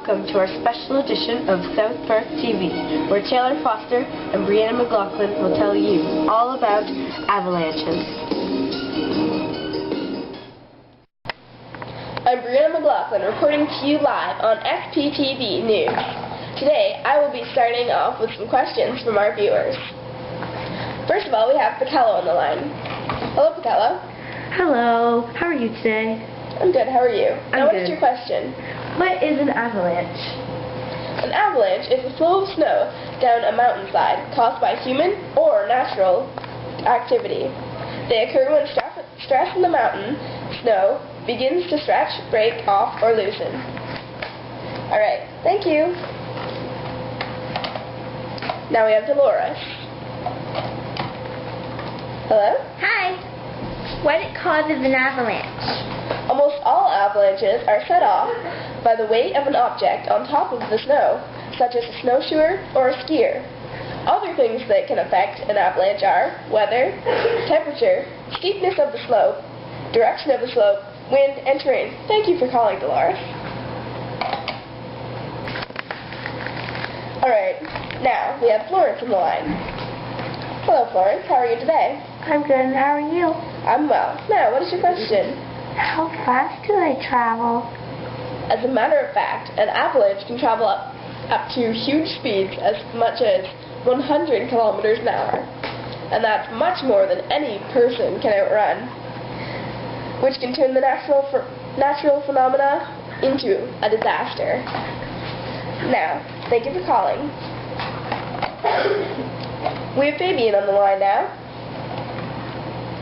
welcome to our special edition of South Park TV, where Taylor Foster and Brianna McLaughlin will tell you all about avalanches. I'm Brianna McLaughlin, reporting to you live on SPTV News. Today, I will be starting off with some questions from our viewers. First of all, we have Patello on the line. Hello, Patello. Hello. How are you today? I'm good. How are you? Now, what is good. your question? What is an avalanche? An avalanche is a flow of snow down a mountainside caused by human or natural activity. They occur when stress in the mountain snow begins to stretch, break off, or loosen. Alright, thank you. Now we have Dolores. Hello? Hi. What causes an avalanche? Almost all avalanches are set off by the weight of an object on top of the snow, such as a snowshoer or a skier. Other things that can affect an avalanche are weather, temperature, steepness of the slope, direction of the slope, wind, and terrain. Thank you for calling, Dolores. Alright, now we have Florence on the line. Hello, Florence. How are you today? I'm good. How are you? I'm well. Now, what is your question? How fast do they travel? As a matter of fact, an avalanche can travel up to huge speeds as much as 100 kilometers an hour. And that's much more than any person can outrun, which can turn the natural phenomena into a disaster. Now, thank you for calling. We have Fabian on the line now.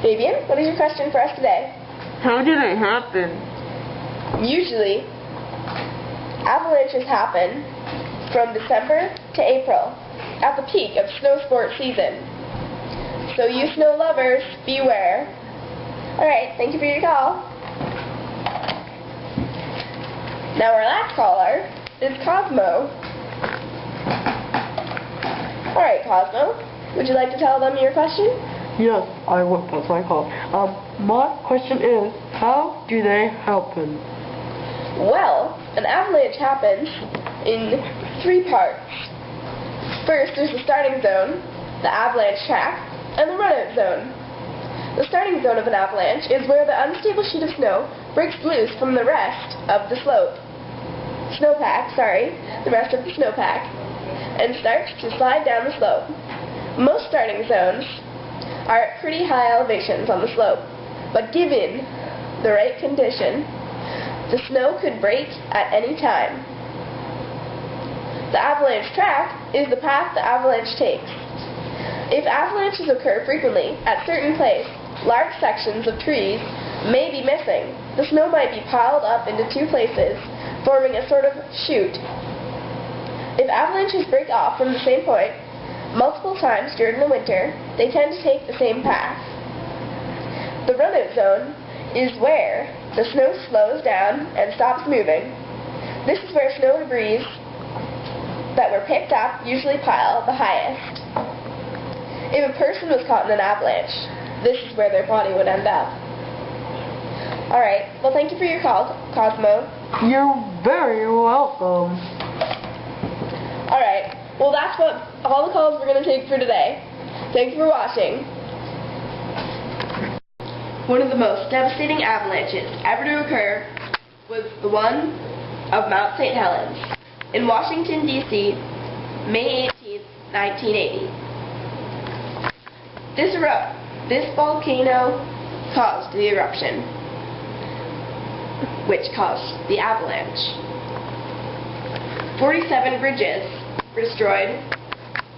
Fabian, what is your question for us today? How did it happen? Usually, avalanches happen from December to April, at the peak of snow sport season. So you snow lovers, beware. Alright, thank you for your call. Now our last caller is Cosmo. Alright, Cosmo, would you like to tell them your question? Yes, I would. That's my call. My question is, how do they happen? Well, an avalanche happens in 3 parts. First, there's the starting zone, the avalanche track, and the runout zone. The starting zone of an avalanche is where the unstable sheet of snow breaks loose from the rest of the rest of the snowpack, and starts to slide down the slope. Most starting zones are at pretty high elevations on the slope, but given the right condition, the snow could break at any time. The avalanche track is the path the avalanche takes. If avalanches occur frequently at certain places, large sections of trees may be missing. The snow might be piled up into 2 places, forming a sort of chute. If avalanches break off from the same point multiple times during the winter, they tend to take the same path. The runout zone is where the snow slows down and stops moving. This is where snow debris that were picked up usually pile the highest. If a person was caught in an avalanche, this is where their body would end up. Alright, well, thank you for your call, Cosmo. You're very welcome. Alright, well, that's all the calls we're going to take for today. Thank you for watching. One of the most devastating avalanches ever to occur was the one of Mount St. Helens in Washington, D.C., May 18, 1980. This volcano caused the eruption, which caused the avalanche. 47 bridges were destroyed,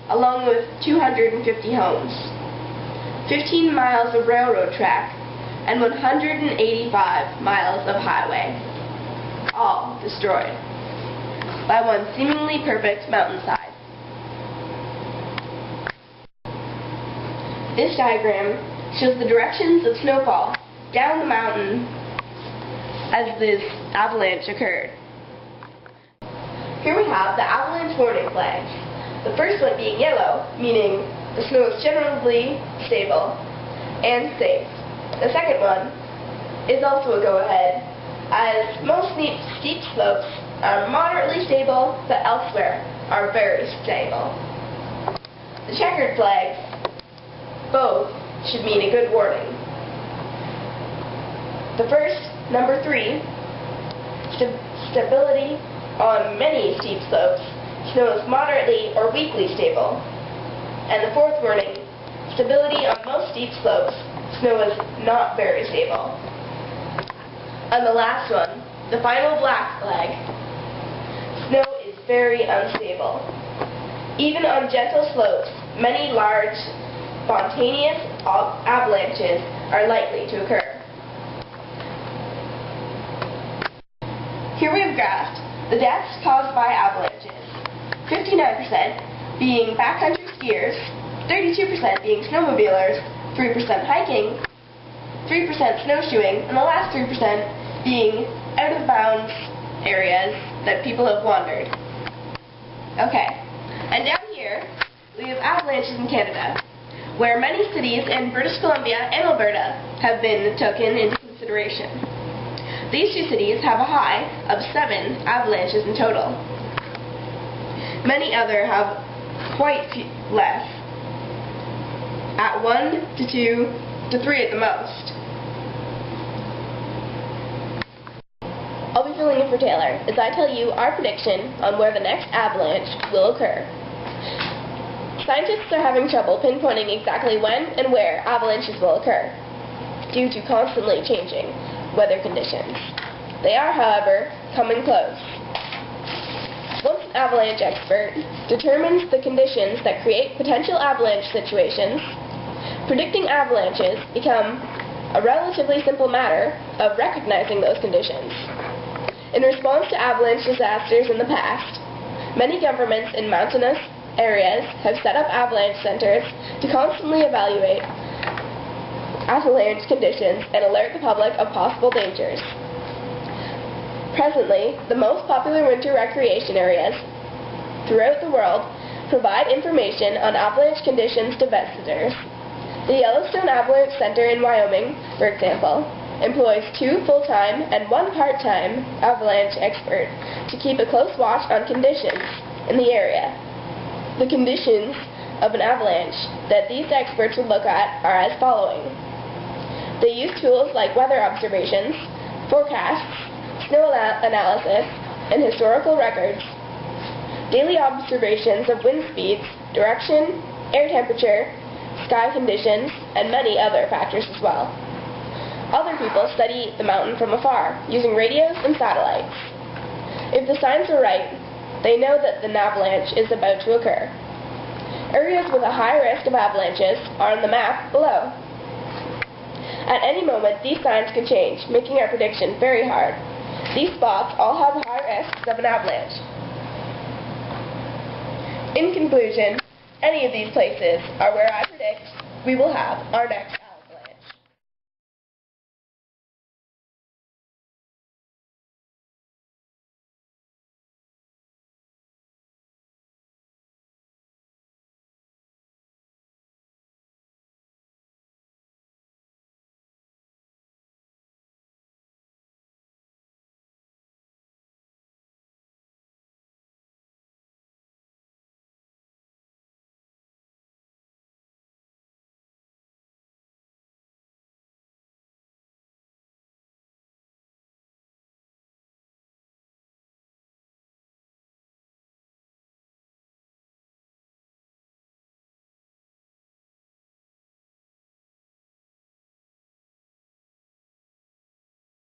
along with 250 homes, 15 miles of railroad track, and 185 miles of highway, all destroyed by one seemingly perfect mountainside. This diagram shows the directions of snowfall down the mountain as this avalanche occurred. Here we have the avalanche warning flags. The first one being yellow, meaning the snow is generally stable and safe. The second one is also a go-ahead, as most steep slopes are moderately stable, but elsewhere are very stable. The checkered flags, both should mean a good warning. The first, number 3, stability on many steep slopes, snow is moderately or weakly stable. And the fourth warning, stability on most steep slopes, snow is not very stable. And the last one, the final black flag, snow is very unstable. Even on gentle slopes, many large, spontaneous avalanches are likely to occur. Here we have graphed the deaths caused by avalanches, 59% being backcountry skiers, 32% being snowmobilers, 3% hiking, 3% snowshoeing, and the last 3% being out-of-bounds areas that people have wandered. Okay, and down here we have avalanches in Canada, where many cities in British Columbia and Alberta have been taken into consideration. These two cities have a high of 7 avalanches in total. Many other have quite less, at 1 to 2 to 3 at the most. I'll be filling in for Taylor as I tell you our prediction on where the next avalanche will occur. Scientists are having trouble pinpointing exactly when and where avalanches will occur, due to constantly changing weather conditions. They are, however, coming close. Once an avalanche expert determines the conditions that create potential avalanche situations, predicting avalanches become a relatively simple matter of recognizing those conditions. In response to avalanche disasters in the past, many governments in mountainous areas have set up avalanche centers to constantly evaluate avalanche conditions and alert the public of possible dangers. Presently, the most popular winter recreation areas throughout the world provide information on avalanche conditions to visitors. The Yellowstone Avalanche Center in Wyoming, for example, employs 2 full-time and 1 part-time avalanche expert to keep a close watch on conditions in the area. The conditions of an avalanche that these experts would look at are as following. They use tools like weather observations, forecasts, snow analysis, and historical records, daily observations of wind speeds, direction, air temperature, sky conditions, and many other factors as well. Other people study the mountain from afar, using radios and satellites. If the signs are right, they know that an avalanche is about to occur. Areas with a high risk of avalanches are on the map below. At any moment, these signs could change, making our prediction very hard. These spots all have high risks of an avalanche. In conclusion, any of these places are where I predict we will have our next